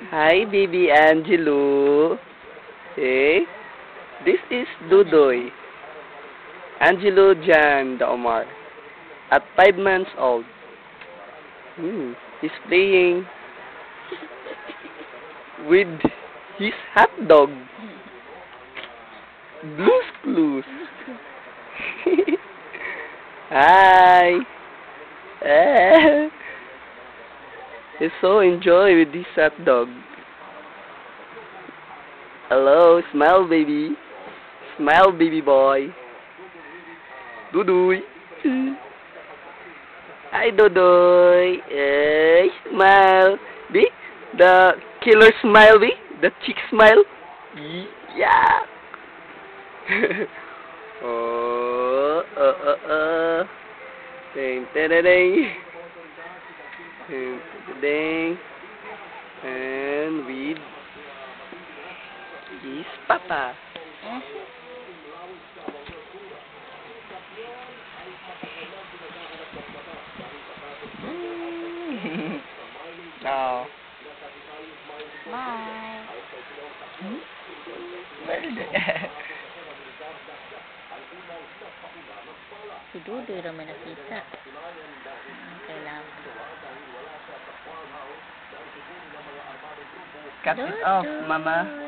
Hi, baby Angelo. Hey, this is Dudoy. Angelo Jan Omar. At 5 months old. He's playing with his hot dog. Blues Clues. Hi. He's so enjoy with this hot dog. Hello, smile baby. Smile baby boy. Dudoy. Hi Dudoy. Hey, smile. Be the killer smile be the chick smile. Yeah. Oh, ding, ding, ding, ding. Ding, ding. And with his papa. No. Bye. Si Dudoy naman nakita. Kailangan. Cut it off, mama.